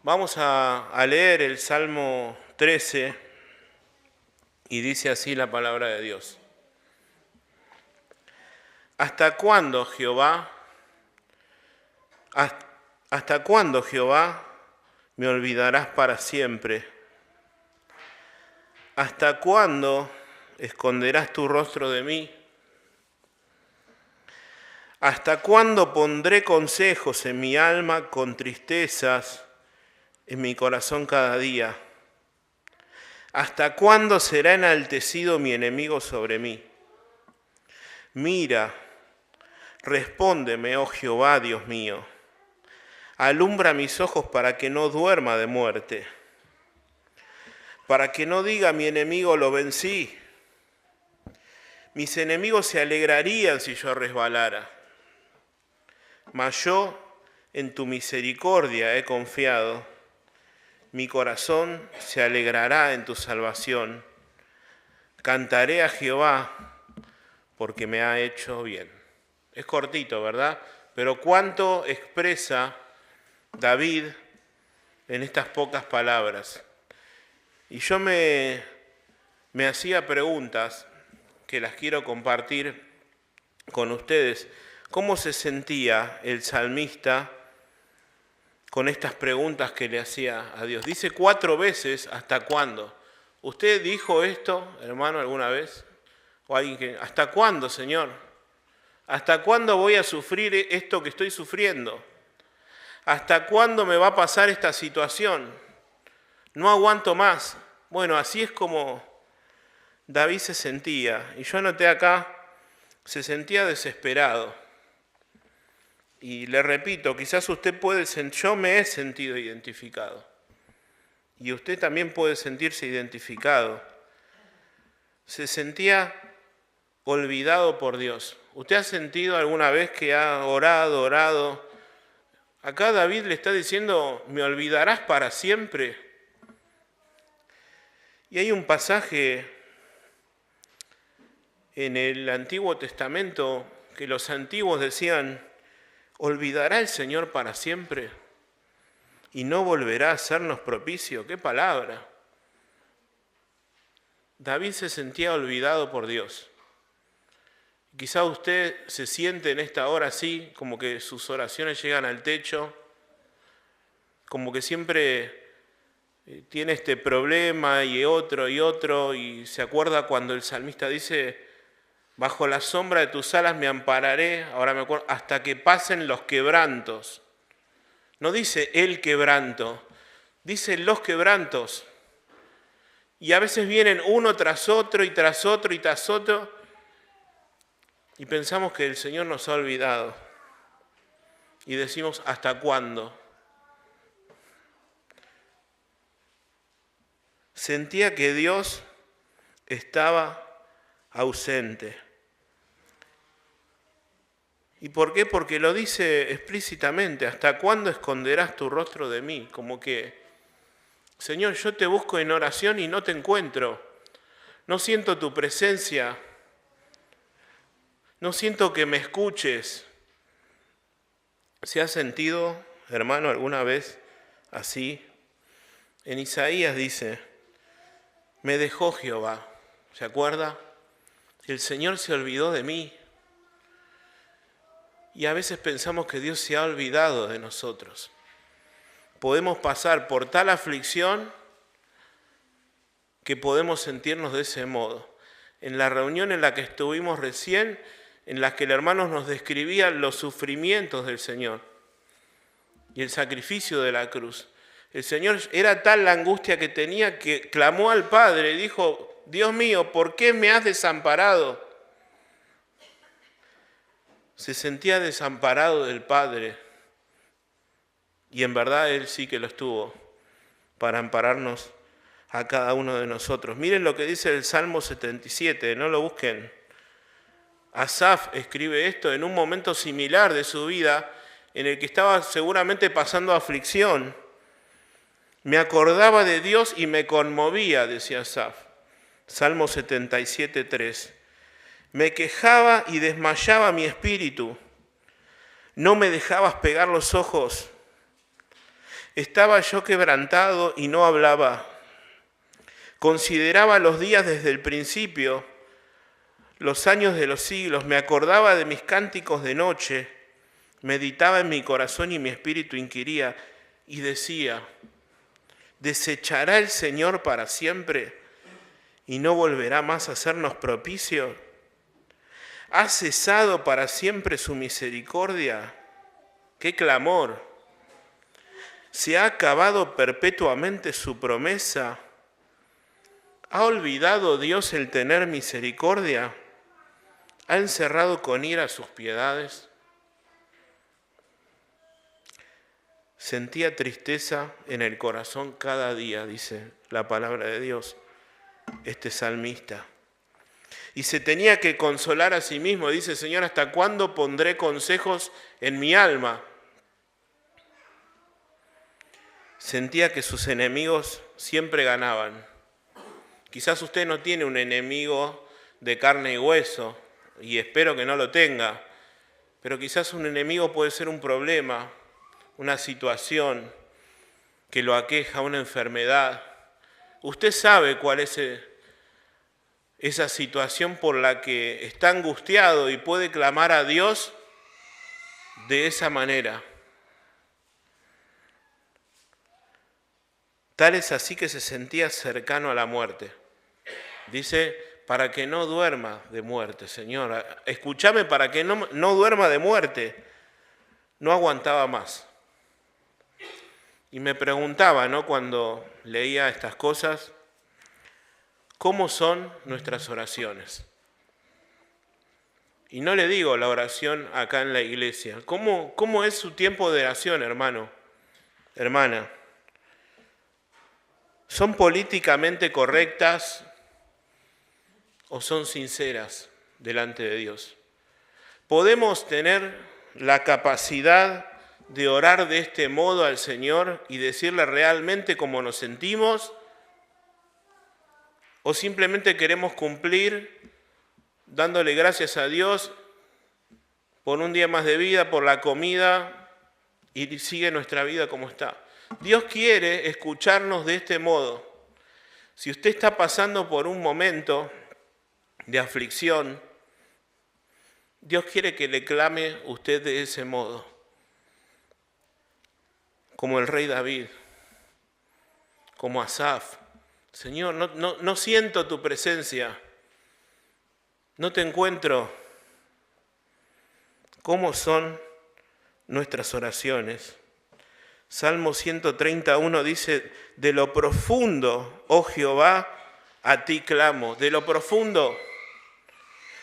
Vamos a leer el Salmo 13 y dice así la palabra de Dios. ¿Hasta cuándo, Jehová? ¿Hasta cuándo, Jehová, me olvidarás para siempre? ¿Hasta cuándo esconderás tu rostro de mí? ¿Hasta cuándo pondré consejos en mi alma con tristezas en mi corazón cada día? ¿Hasta cuándo será enaltecido mi enemigo sobre mí? Mira, respóndeme, oh Jehová, Dios mío. Alumbra mis ojos para que no duerma de muerte, para que no diga mi enemigo lo vencí. Mis enemigos se alegrarían si yo resbalara. Mas yo en tu misericordia he confiado. Mi corazón se alegrará en tu salvación. Cantaré a Jehová porque me ha hecho bien. Es cortito, ¿verdad? Pero cuánto expresa David en estas pocas palabras. Y yo me hacía preguntas que las quiero compartir con ustedes. ¿Cómo se sentía el salmista con estas preguntas que le hacía a Dios? Dice 4 veces, ¿hasta cuándo? ¿Usted dijo esto, hermano, alguna vez? ¿O alguien que, ¿hasta cuándo, Señor? ¿Hasta cuándo voy a sufrir esto que estoy sufriendo? ¿Hasta cuándo me va a pasar esta situación? No aguanto más. Bueno, así es como David se sentía. Y yo anoté acá, se sentía desesperado. Y le repito, quizás usted puede, yo me he sentido identificado. Y usted también puede sentirse identificado. Se sentía olvidado por Dios. ¿Usted ha sentido alguna vez que ha orado? Acá David le está diciendo, ¿me olvidarás para siempre? Y hay un pasaje en el Antiguo Testamento que los antiguos decían, ¿olvidará el Señor para siempre y no volverá a hacernos propicio? ¡Qué palabra! David se sentía olvidado por Dios. Quizá usted se siente en esta hora así, como que sus oraciones llegan al techo, como que siempre tiene este problema y otro, y se acuerda cuando el salmista dice, bajo la sombra de tus alas me ampararé, ahora me acuerdo, hasta que pasen los quebrantos. No dice el quebranto, dice los quebrantos. Y a veces vienen uno tras otro y tras otro y tras otro, y pensamos que el Señor nos ha olvidado. Y decimos, ¿hasta cuándo? Sentía que Dios estaba ausente. ¿Y por qué? Porque lo dice explícitamente, ¿hasta cuándo esconderás tu rostro de mí? Como que, Señor, yo te busco en oración y no te encuentro. No siento tu presencia. No siento que me escuches. ¿Se ha sentido, hermano, alguna vez así? En Isaías dice, me dejó Jehová. ¿Se acuerda? El Señor se olvidó de mí. Y a veces pensamos que Dios se ha olvidado de nosotros. Podemos pasar por tal aflicción que podemos sentirnos de ese modo. En la reunión en la que estuvimos recién, en la que el hermano nos describía los sufrimientos del Señor y el sacrificio de la cruz. El Señor, era tal la angustia que tenía que clamó al Padre y dijo, Dios mío, ¿por qué me has desamparado? Se sentía desamparado del Padre y en verdad Él sí que lo estuvo para ampararnos a cada uno de nosotros. Miren lo que dice el Salmo 77, no lo busquen. Asaf escribe esto en un momento similar de su vida en el que estaba seguramente pasando aflicción. Me acordaba de Dios y me conmovía, decía Asaf. Salmo 77, 3. Me quejaba y desmayaba mi espíritu. No me dejabas pegar los ojos. Estaba yo quebrantado y no hablaba. Consideraba los días desde el principio, los años de los siglos. Me acordaba de mis cánticos de noche. Meditaba en mi corazón y mi espíritu inquiría y decía: ¿desechará el Señor para siempre y no volverá más a hacernos propicio? ¿Ha cesado para siempre su misericordia? ¡Qué clamor! ¿Se ha acabado perpetuamente su promesa? ¿Ha olvidado Dios el tener misericordia? ¿Ha encerrado con ira sus piedades? Sentía tristeza en el corazón cada día, dice la palabra de Dios, este salmista. Y se tenía que consolar a sí mismo. Dice: Señor, ¿hasta cuándo pondré consejos en mi alma? Sentía que sus enemigos siempre ganaban. Quizás usted no tiene un enemigo de carne y hueso, y espero que no lo tenga, pero quizás un enemigo puede ser un problema, una situación que lo aqueja, una enfermedad. Usted sabe cuál es esa situación por la que está angustiado y puede clamar a Dios de esa manera. Tal es así que se sentía cercano a la muerte. Dice: para que no duerma de muerte, Señor. Escúchame, para que no duerma de muerte. No aguantaba más. Y me preguntaba, ¿no?, cuando leía estas cosas, ¿cómo son nuestras oraciones? Y no le digo la oración acá en la iglesia. ¿Cómo es su tiempo de oración, hermano, hermana? ¿Son políticamente correctas o son sinceras delante de Dios? ¿Podemos tener la capacidad de orar de este modo al Señor y decirle realmente cómo nos sentimos? ¿O simplemente queremos cumplir dándole gracias a Dios por un día más de vida, por la comida, y sigue nuestra vida como está? Dios quiere escucharnos de este modo. Si usted está pasando por un momento de aflicción, Dios quiere que le clame usted de ese modo, como el rey David, como Asaf. Señor, no siento tu presencia, no te encuentro. ¿Cómo son nuestras oraciones? Salmo 131 dice: de lo profundo, oh Jehová, a ti clamo. De lo profundo.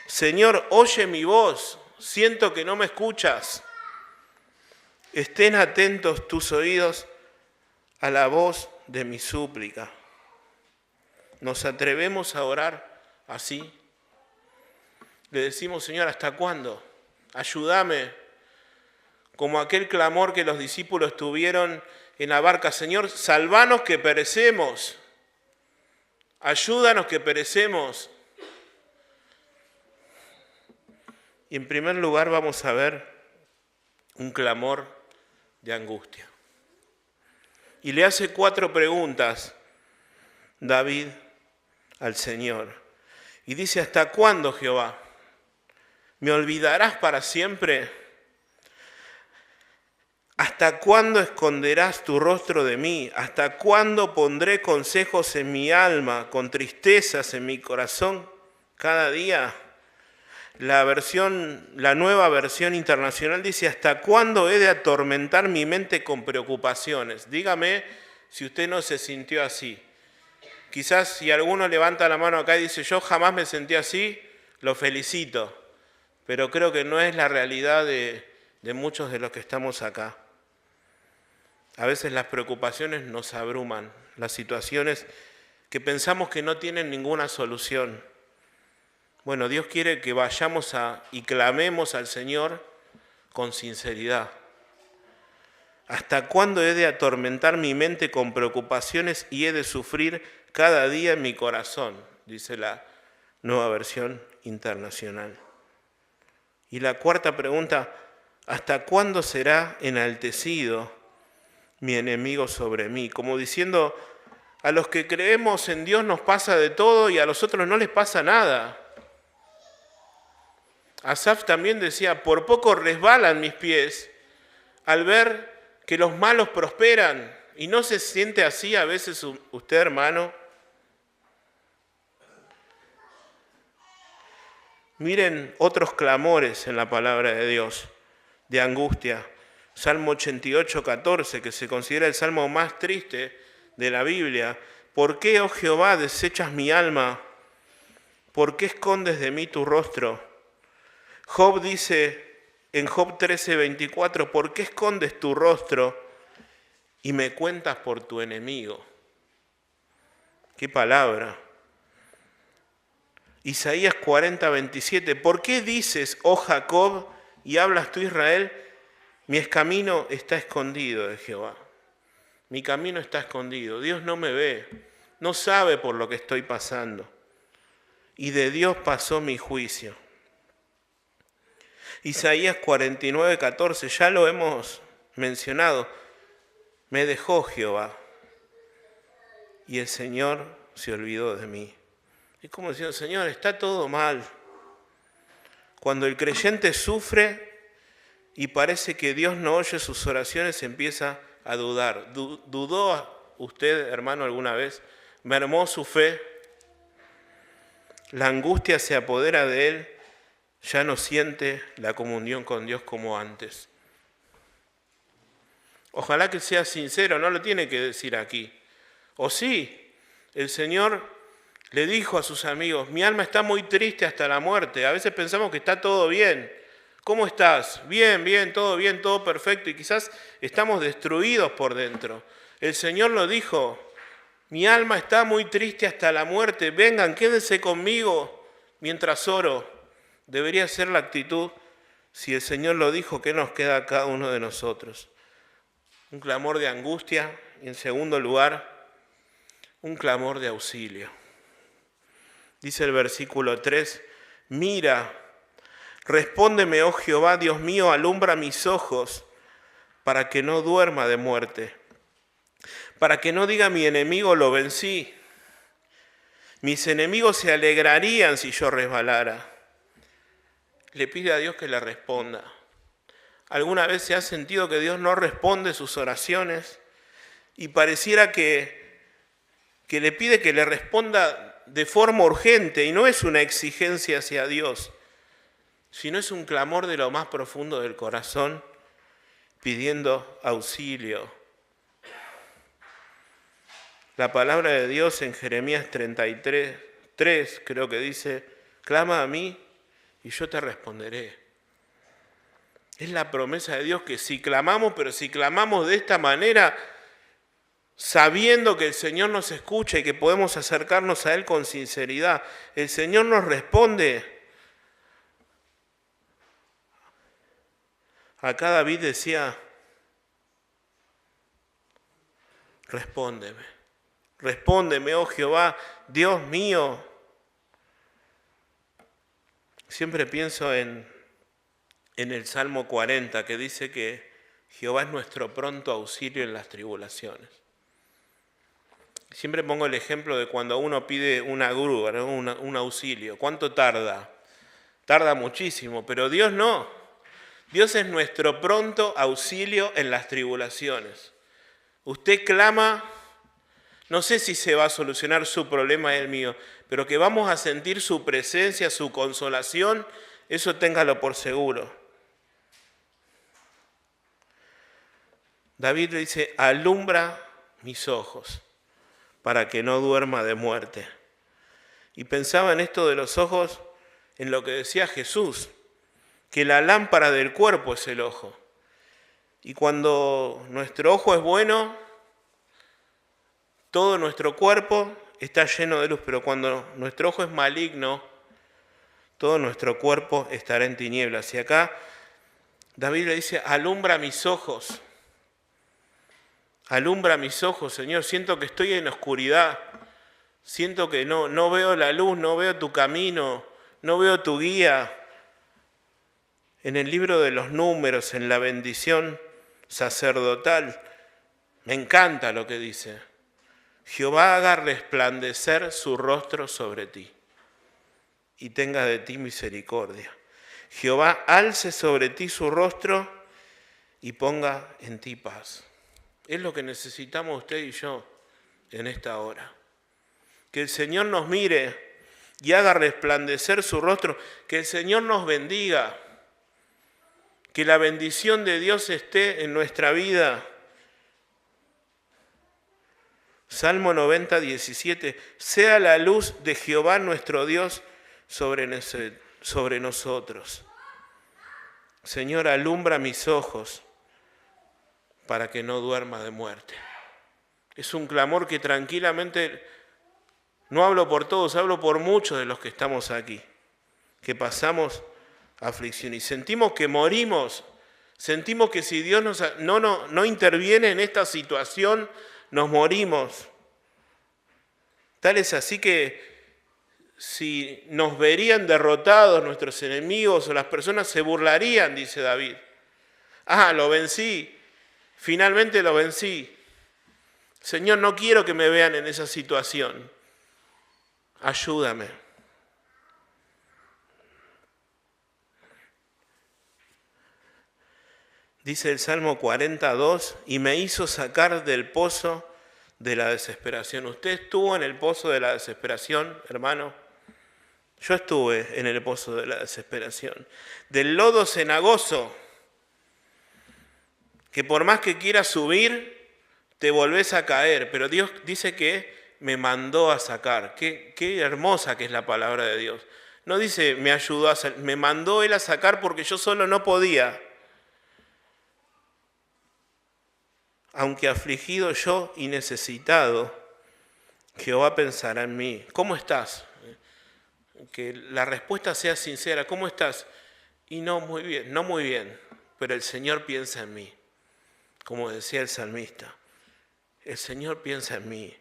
Señor, oye mi voz, siento que no me escuchas. Estén atentos tus oídos a la voz de mi súplica. ¿Nos atrevemos a orar así? Le decimos: Señor, ¿hasta cuándo? Ayúdame. Como aquel clamor que los discípulos tuvieron en la barca: Señor, salvanos que perecemos. Ayúdanos que perecemos. Y en primer lugar vamos a ver un clamor de angustia. Y le hace 4 preguntas David al Señor. Y dice: ¿hasta cuándo, Jehová? ¿Me olvidarás para siempre? ¿Hasta cuándo esconderás tu rostro de mí? ¿Hasta cuándo pondré consejos en mi alma, con tristezas en mi corazón cada día? La nueva versión internacional dice: ¿hasta cuándo he de atormentar mi mente con preocupaciones? Dígame si usted no se sintió así. Quizás si alguno levanta la mano acá y dice: yo jamás me sentí así, lo felicito. Pero creo que no es la realidad de muchos de los que estamos acá. A veces las preocupaciones nos abruman, las situaciones que pensamos que no tienen ninguna solución. Bueno, Dios quiere que vayamos y clamemos al Señor con sinceridad. ¿Hasta cuándo he de atormentar mi mente con preocupaciones y he de sufrir cada día en mi corazón? Dice la nueva versión internacional. Y la 4ª pregunta: ¿hasta cuándo será enaltecido mi enemigo sobre mí. Como diciendo, a los que creemos en Dios nos pasa de todo y a los otros no les pasa nada. Asaf también decía, por poco resbalan mis pies al ver que los malos prosperan. ¿Y no se siente así a veces usted, hermano? Miren otros clamores en la palabra de Dios, de angustia. Salmo 88, 14, que se considera el salmo más triste de la Biblia. ¿Por qué, oh Jehová, desechas mi alma? ¿Por qué escondes de mí tu rostro? Job dice en Job 13, 24, ¿por qué escondes tu rostro y me cuentas por tu enemigo? ¡Qué palabra! Isaías 40, 27, ¿por qué dices, oh Jacob, y hablas tú, Israel? Mi camino está escondido de Jehová. Mi camino está escondido. Dios no me ve, no sabe por lo que estoy pasando. Y de Dios pasó mi juicio. Isaías 49, 14, ya lo hemos mencionado. Me dejó Jehová y el Señor se olvidó de mí. Es como diciendo, Señor, está todo mal. Cuando el creyente sufre y parece que Dios no oye sus oraciones, empieza a dudar. ¿Dudó usted, hermano, alguna vez? ¿Mermó su fe? La angustia se apodera de él, ya no siente la comunión con Dios como antes. Ojalá que sea sincero, no lo tiene que decir aquí. O sí, el Señor le dijo a sus amigos, mi alma está muy triste hasta la muerte. A veces pensamos que está todo bien. ¿Cómo estás? Bien, todo perfecto. Y quizás estamos destruidos por dentro. El Señor lo dijo, mi alma está muy triste hasta la muerte. Vengan, quédense conmigo mientras oro. Debería ser la actitud, si el Señor lo dijo, ¿qué nos queda a cada uno de nosotros? Un clamor de angustia y, en segundo lugar, un clamor de auxilio. Dice el versículo 3, mira, respóndeme, oh Jehová, Dios mío, alumbra mis ojos para que no duerma de muerte, para que no diga mi enemigo lo vencí. Mis enemigos se alegrarían si yo resbalara. Le pide a Dios que le responda. ¿Alguna vez se ha sentido que Dios no responde sus oraciones y pareciera que le pide que le responda de forma urgente? Y no es una exigencia hacia Dios, sino es un clamor de lo más profundo del corazón, pidiendo auxilio. La palabra de Dios en Jeremías 33, 3, creo que dice, clama a mí y yo te responderé. Es la promesa de Dios que si clamamos, pero si clamamos de esta manera, sabiendo que el Señor nos escucha y que podemos acercarnos a Él con sinceridad, el Señor nos responde. Acá David decía, respóndeme, oh Jehová, Dios mío. Siempre pienso en el Salmo 40, que dice que Jehová es nuestro pronto auxilio en las tribulaciones. Siempre pongo el ejemplo de cuando uno pide una grúa, ¿no? un auxilio. ¿Cuánto tarda? Tarda muchísimo, pero Dios no. Dios es nuestro pronto auxilio en las tribulaciones. Usted clama, no sé si se va a solucionar su problema y el mío, pero que vamos a sentir su presencia, su consolación, eso téngalo por seguro. David le dice, alumbra mis ojos para que no duerma de muerte. Y pensaba en esto de los ojos, en lo que decía Jesús, que la lámpara del cuerpo es el ojo. Y cuando nuestro ojo es bueno, todo nuestro cuerpo está lleno de luz, pero cuando nuestro ojo es maligno, todo nuestro cuerpo estará en tinieblas. Y acá David le dice, alumbra mis ojos, Señor, siento que estoy en oscuridad, siento que no veo la luz, no veo tu camino, no veo tu guía. En el libro de los Números, en la bendición sacerdotal, Me encanta lo que dice. Jehová haga resplandecer su rostro sobre ti y tenga de ti misericordia. Jehová alce sobre ti su rostro y ponga en ti paz. Es lo que necesitamos usted y yo en esta hora. Que el Señor nos mire y haga resplandecer su rostro. Que el Señor nos bendiga. Que la bendición de Dios esté en nuestra vida. Salmo 90, 17. Sea la luz de Jehová nuestro Dios sobre nosotros. Señor, alumbra mis ojos para que no duerma de muerte. Es un clamor que tranquilamente, no hablo por todos, hablo por muchos de los que estamos aquí, que pasamos aflicción y sentimos que morimos, sentimos que si Dios no interviene en esta situación, nos morimos. Tal es así que si nos verían derrotados nuestros enemigos o las personas se burlarían, dice David. Lo vencí, finalmente lo vencí. Señor, no quiero que me vean en esa situación. Ayúdame. Dice el Salmo 42, y me hizo sacar del pozo de la desesperación. ¿Usted estuvo en el pozo de la desesperación, hermano? Yo estuve en el pozo de la desesperación. Del lodo cenagoso, que por más que quieras subir, te volvés a caer. Pero Dios dice que me mandó a sacar. Qué hermosa que es la palabra de Dios. No dice me ayudó a sacar, me mandó Él a sacar porque yo solo no podía. Aunque afligido yo y necesitado, Jehová pensará en mí. ¿Cómo estás? Que la respuesta sea sincera. ¿Cómo estás? Y no muy bien, pero el Señor piensa en mí. Como decía el salmista, el Señor piensa en mí.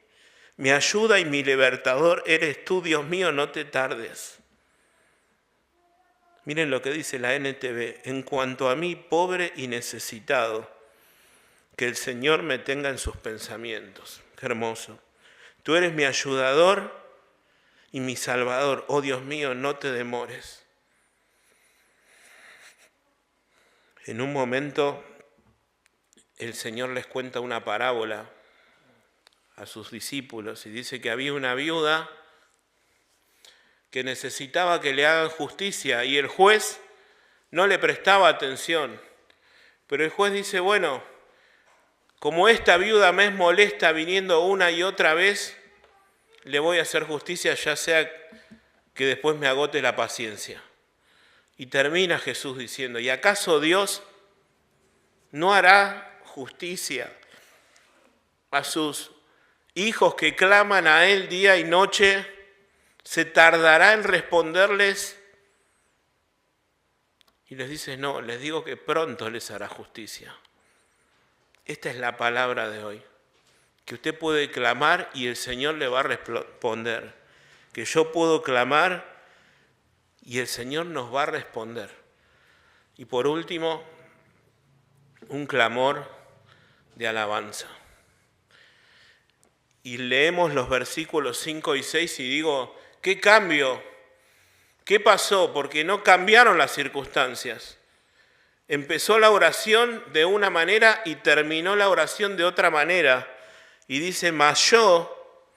Mi ayuda y mi libertador eres tú, Dios mío, no te tardes. Miren lo que dice la NTV. En cuanto a mí, pobre y necesitado, que el Señor me tenga en sus pensamientos. Qué hermoso. Tú eres mi ayudador y mi salvador. Oh Dios mío, no te demores. En un momento el Señor les cuenta una parábola a sus discípulos y dice que había una viuda que necesitaba que le hagan justicia y el juez no le prestaba atención. Pero el juez dice, bueno, como esta viuda me es molesta viniendo una y otra vez, le voy a hacer justicia, ya sea que después me agote la paciencia. Y termina Jesús diciendo, ¿y acaso Dios no hará justicia a sus hijos que claman a Él día y noche? ¿Se tardará en responderles? Y les dice, no, les digo que pronto les hará justicia. Esta es la palabra de hoy, que usted puede clamar y el Señor le va a responder, que yo puedo clamar y el Señor nos va a responder. Y por último, un clamor de alabanza. Y leemos los versículos 5 y 6 y digo, ¿qué cambio? ¿Qué pasó? Porque no cambiaron las circunstancias. Empezó la oración de una manera y terminó la oración de otra manera. Y dice, mas yo,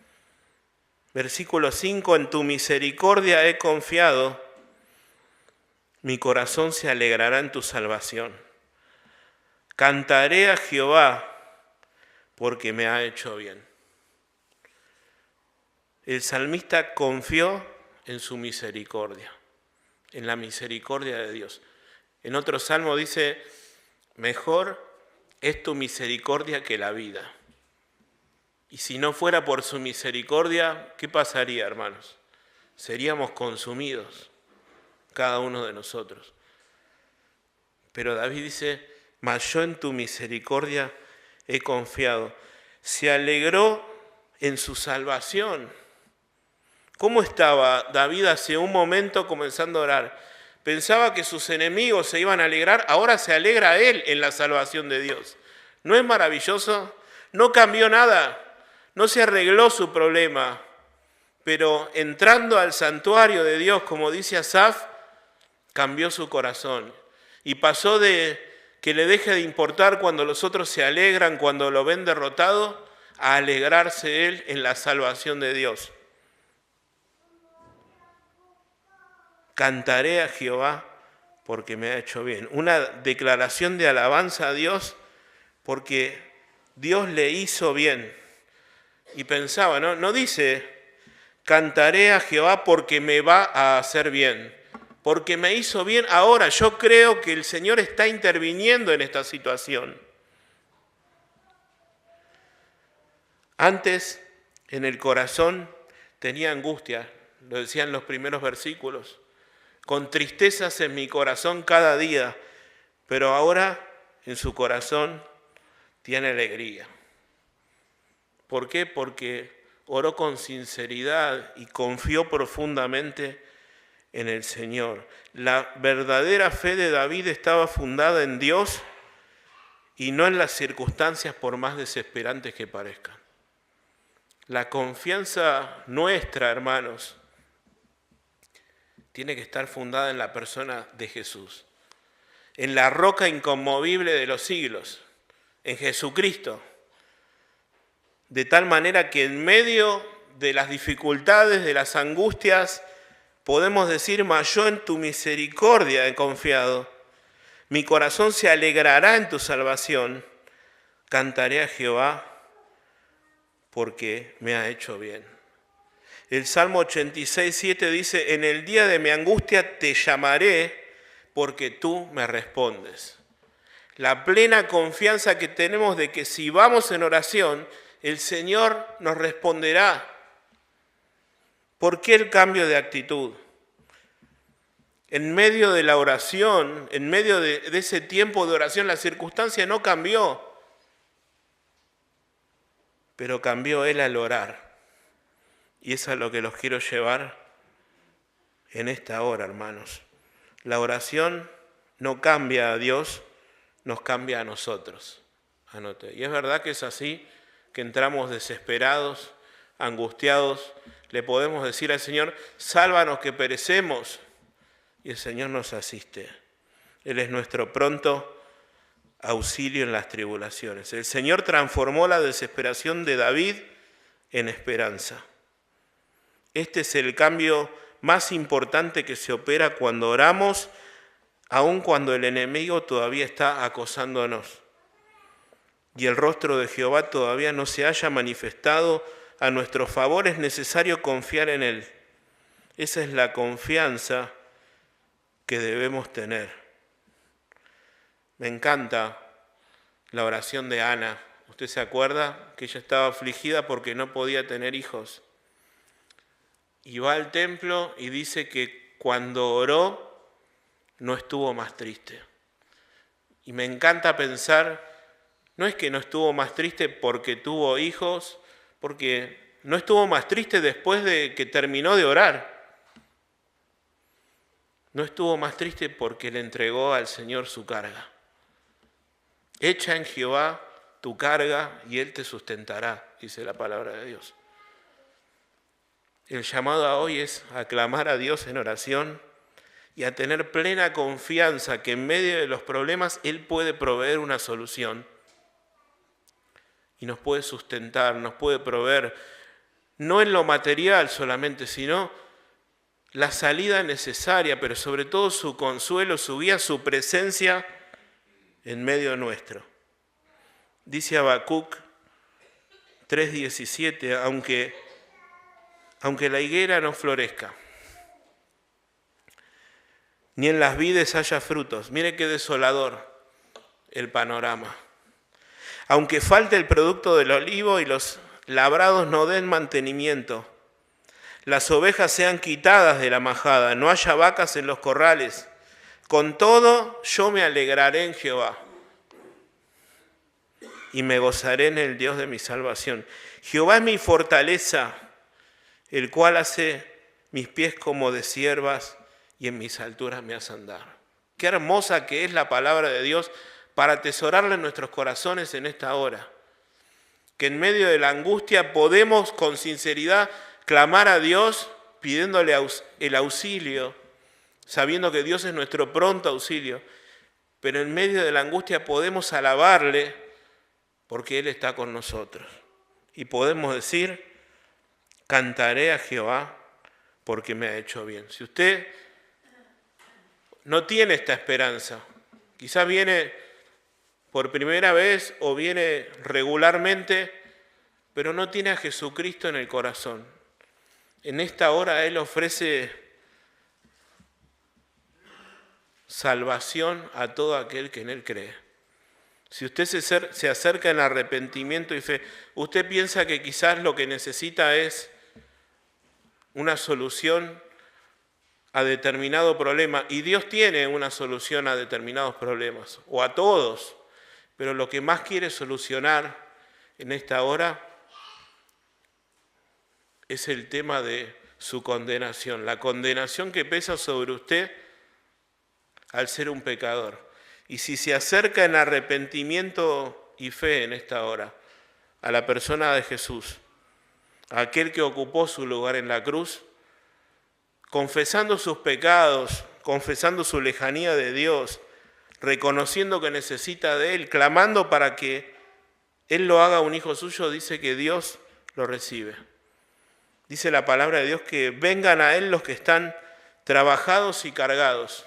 versículo 5, en tu misericordia he confiado, mi corazón se alegrará en tu salvación. Cantaré a Jehová porque me ha hecho bien. El salmista confió en su misericordia, en la misericordia de Dios. En otro salmo dice, mejor es tu misericordia que la vida. Y si no fuera por su misericordia, ¿qué pasaría, hermanos? Seríamos consumidos, cada uno de nosotros. Pero David dice, mas yo en tu misericordia he confiado. Se alegró en su salvación. ¿Cómo estaba David hace un momento comenzando a orar? Pensaba que sus enemigos se iban a alegrar, ahora se alegra él en la salvación de Dios. ¿No es maravilloso? No cambió nada, no se arregló su problema, pero entrando al santuario de Dios, como dice Asaf, cambió su corazón y pasó de que le deje de importar cuando los otros se alegran, cuando lo ven derrotado, a alegrarse él en la salvación de Dios. Cantaré a Jehová porque me ha hecho bien. Una declaración de alabanza a Dios porque Dios le hizo bien. Y pensaba, no dice, cantaré a Jehová porque me va a hacer bien, porque me hizo bien ahora. Yo creo que el Señor está interviniendo en esta situación. Antes, en el corazón, tenía angustia, lo decían los primeros versículos, con tristezas en mi corazón cada día, pero ahora en su corazón tiene alegría. ¿Por qué? Porque oró con sinceridad y confió profundamente en el Señor. La verdadera fe de David estaba fundada en Dios y no en las circunstancias, por más desesperantes que parezcan. La confianza nuestra, hermanos, tiene que estar fundada en la persona de Jesús, en la roca inconmovible de los siglos, en Jesucristo. De tal manera que en medio de las dificultades, de las angustias, podemos decir, mas yo en tu misericordia he confiado. Mi corazón se alegrará en tu salvación. Cantaré a Jehová porque me ha hecho bien. El Salmo 86:7 dice, en el día de mi angustia te llamaré porque tú me respondes. La plena confianza que tenemos de que si vamos en oración, el Señor nos responderá. ¿Por qué el cambio de actitud? En medio de la oración, en medio de ese tiempo de oración, la circunstancia no cambió, pero cambió él al orar. Y eso es a lo que los quiero llevar en esta hora, hermanos. La oración no cambia a Dios, nos cambia a nosotros. Anote. Y es verdad que es así, que entramos desesperados, angustiados, le podemos decir al Señor, sálvanos que perecemos, y el Señor nos asiste. Él es nuestro pronto auxilio en las tribulaciones. El Señor transformó la desesperación de David en esperanza. Este es el cambio más importante que se opera cuando oramos, aun cuando el enemigo todavía está acosándonos y el rostro de Jehová todavía no se haya manifestado a nuestro favor. Es necesario confiar en Él. Esa es la confianza que debemos tener. Me encanta la oración de Ana. ¿Usted se acuerda que ella estaba afligida porque no podía tener hijos? Y va al templo y dice que cuando oró no estuvo más triste. Y me encanta pensar, no es que no estuvo más triste porque tuvo hijos, porque no estuvo más triste después de que terminó de orar. No estuvo más triste porque le entregó al Señor su carga. Echa en Jehová tu carga y Él te sustentará, dice la palabra de Dios. El llamado a hoy es a clamar a Dios en oración y a tener plena confianza que en medio de los problemas Él puede proveer una solución. Y nos puede sustentar, nos puede proveer, no en lo material solamente, sino la salida necesaria, pero sobre todo su consuelo, su guía, su presencia en medio nuestro. Dice Habacuc 3:17, aunque la higuera no florezca, ni en las vides haya frutos. Mire qué desolador el panorama. Aunque falte el producto del olivo y los labrados no den mantenimiento, las ovejas sean quitadas de la majada, no haya vacas en los corrales, con todo yo me alegraré en Jehová y me gozaré en el Dios de mi salvación. Jehová es mi fortaleza, el cual hace mis pies como de ciervas y en mis alturas me hace andar. Qué hermosa que es la palabra de Dios para atesorarla en nuestros corazones en esta hora. que en medio de la angustia podemos con sinceridad clamar a Dios pidiéndole el auxilio, sabiendo que Dios es nuestro pronto auxilio, pero en medio de la angustia podemos alabarle porque Él está con nosotros. Y podemos decir, cantaré a Jehová porque me ha hecho bien. Si usted no tiene esta esperanza, quizás viene por primera vez o viene regularmente, pero no tiene a Jesucristo en el corazón. En esta hora Él ofrece salvación a todo aquel que en Él cree. Si usted se acerca en arrepentimiento y fe, usted piensa que quizás lo que necesita es una solución a determinado problema, y Dios tiene una solución a determinados problemas, o a todos, pero lo que más quiere solucionar en esta hora es el tema de su condenación, la condenación que pesa sobre usted al ser un pecador. Y si se acerca en arrepentimiento y fe en esta hora a la persona de Jesús, a aquel que ocupó su lugar en la cruz, confesando sus pecados, confesando su lejanía de Dios, reconociendo que necesita de Él, clamando para que Él lo haga un hijo suyo, dice que Dios lo recibe. Dice la palabra de Dios que vengan a Él los que están trabajados y cargados,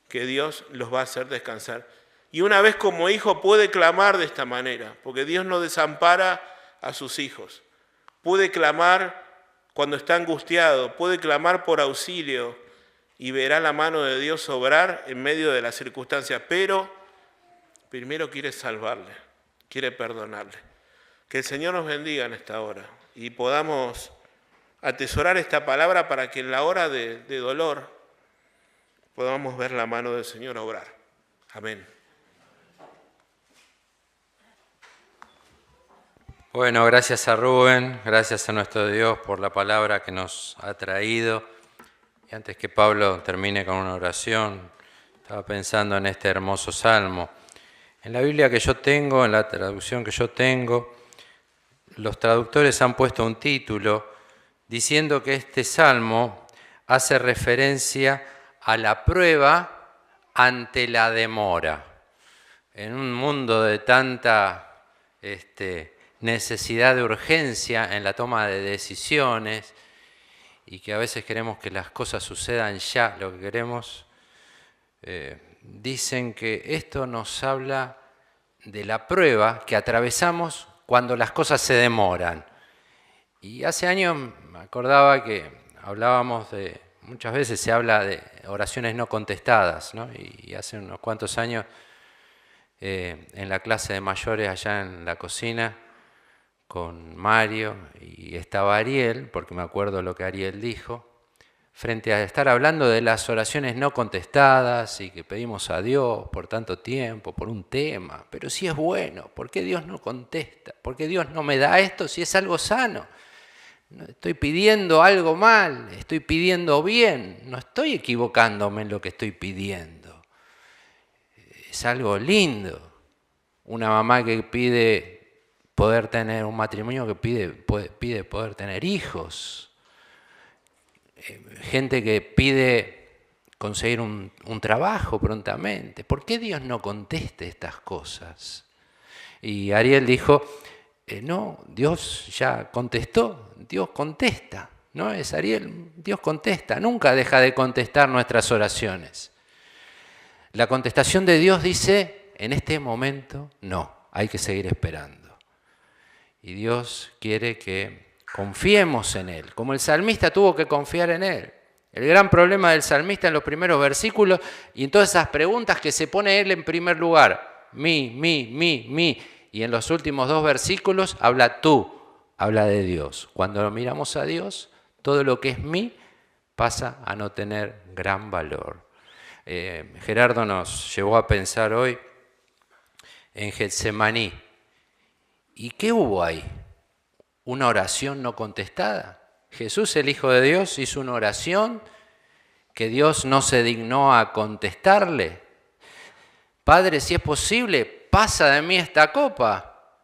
que Dios los va a hacer descansar. Y una vez como hijo puede clamar de esta manera, porque Dios no desampara a sus hijos. Puede clamar cuando está angustiado, puede clamar por auxilio y verá la mano de Dios obrar en medio de las circunstancias, pero primero quiere salvarle, quiere perdonarle. Que el Señor nos bendiga en esta hora y podamos atesorar esta palabra para que en la hora de dolor podamos ver la mano del Señor obrar. Amén. Bueno, gracias a Rubén, gracias a nuestro Dios por la palabra que nos ha traído. Y antes que Pablo termine con una oración, estaba pensando en este hermoso salmo. En la Biblia que yo tengo, en la traducción que yo tengo, los traductores han puesto un título diciendo que este salmo hace referencia a la prueba ante la demora. En un mundo de tanta necesidad de urgencia en la toma de decisiones y que a veces queremos que las cosas sucedan ya, lo que queremos, dicen que esto nos habla de la prueba que atravesamos cuando las cosas se demoran. Y hace años me acordaba que hablábamos de, muchas veces se habla de oraciones no contestadas, ¿no? Y hace unos cuantos años en la clase de mayores allá en la cocina con Mario y estaba Ariel, porque me acuerdo lo que Ariel dijo, frente a estar hablando de las oraciones no contestadas y que pedimos a Dios por tanto tiempo, por un tema, pero si es bueno, ¿por qué Dios no contesta? ¿Por qué Dios no me da esto si es algo sano? No estoy pidiendo algo mal, estoy pidiendo bien, no estoy equivocándome en lo que estoy pidiendo. Es algo lindo. Una mamá que pide poder tener un matrimonio, que pide poder tener hijos. Gente que pide conseguir un trabajo prontamente. ¿Por qué Dios no contesta estas cosas? Y Ariel dijo, no, Dios ya contestó, Dios contesta. ¿No es Ariel? Dios contesta, nunca deja de contestar nuestras oraciones. La contestación de Dios dice, en este momento no, hay que seguir esperando. Y Dios quiere que confiemos en Él, como el salmista tuvo que confiar en Él. El gran problema del salmista en los primeros versículos y en todas esas preguntas que se pone Él en primer lugar, mi, y en los últimos 2 versículos habla tú, habla de Dios. Cuando miramos a Dios, todo lo que es mí pasa a no tener gran valor. Gerardo nos llevó a pensar hoy en Getsemaní. ¿Y qué hubo ahí? ¿Una oración no contestada? Jesús, el Hijo de Dios, hizo una oración que Dios no se dignó a contestarle. Padre, si es posible, pasa de mí esta copa.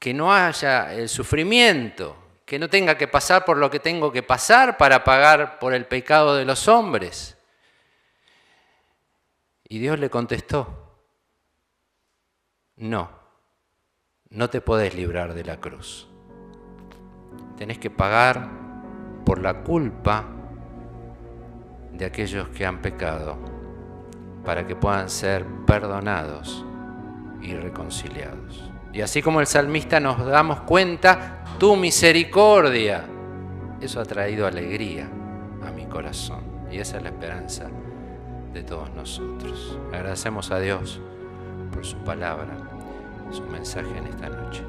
que no haya el sufrimiento, que no tenga que pasar por lo que tengo que pasar para pagar por el pecado de los hombres. Y Dios le contestó, no te podés librar de la cruz. Tenés que pagar por la culpa de aquellos que han pecado para que puedan ser perdonados y reconciliados. Y así como el salmista nos damos cuenta, tu misericordia, eso ha traído alegría a mi corazón. Y esa es la esperanza de todos nosotros. Agradecemos a Dios por su palabra, su mensaje en esta noche.